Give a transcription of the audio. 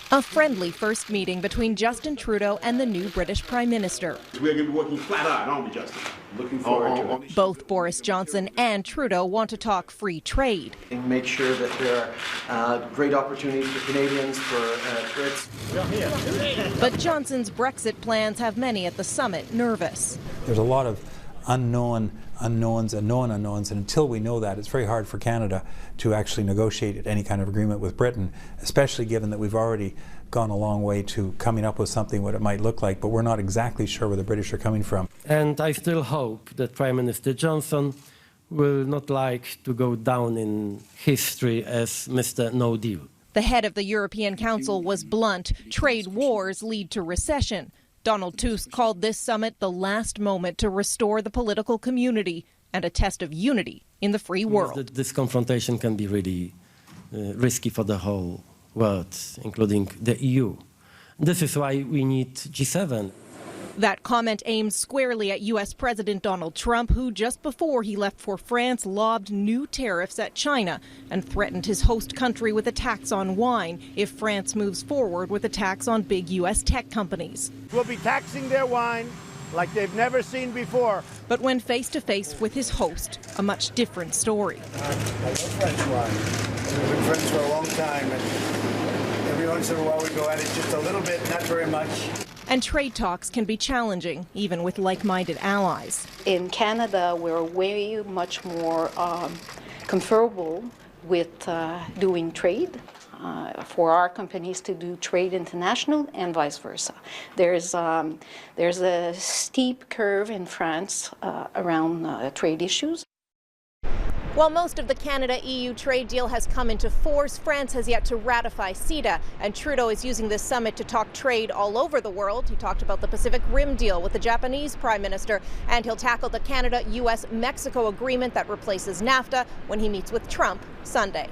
A friendly first meeting between Justin Trudeau and the new British Prime Minister. We're going to be working flat-out, aren't we, Justin? Looking forward to it. Both Boris Johnson and Trudeau want to talk free trade. And make sure that there are great opportunities for Canadians, for Brits. But Johnson's Brexit plans have many at the summit nervous. There's a lot of unknown unknowns and known unknowns, and until we know that, it's very hard for Canada to actually negotiate any kind of agreement with Britain, especially given that we've already gone a long way to coming up with something what it might look like, but we're not exactly sure where the British are coming from. And I still hope that Prime Minister Johnson will not like to go down in history as Mr. No Deal. The head of the European Council was blunt. Trade wars lead to recession. Donald Tusk called this summit the last moment to restore the political community and a test of unity in the free world. This confrontation can be really risky for the whole world, including the EU. This is why we need G7. That comment aims squarely at U.S. President Donald Trump, who just before he left for France lobbed new tariffs at China and threatened his host country with a tax on wine if France moves forward with a tax on big U.S. tech companies. We'll be taxing their wine like they've never seen before. But when face-to-face with his host, a much different story. I love French wine. We've been friends for a long time, and every once in a while we go at it just a little bit, not very much. And trade talks can be challenging, even with like-minded allies. In Canada, we're way much more comfortable with doing trade. For our companies to do trade international and vice versa. There's a steep curve in France around trade issues. While most of the Canada-EU trade deal has come into force, France has yet to ratify CETA, and Trudeau is using this summit to talk trade all over the world. He talked about the Pacific Rim deal with the Japanese Prime Minister, and he'll tackle the Canada-US-Mexico agreement that replaces NAFTA when he meets with Trump Sunday.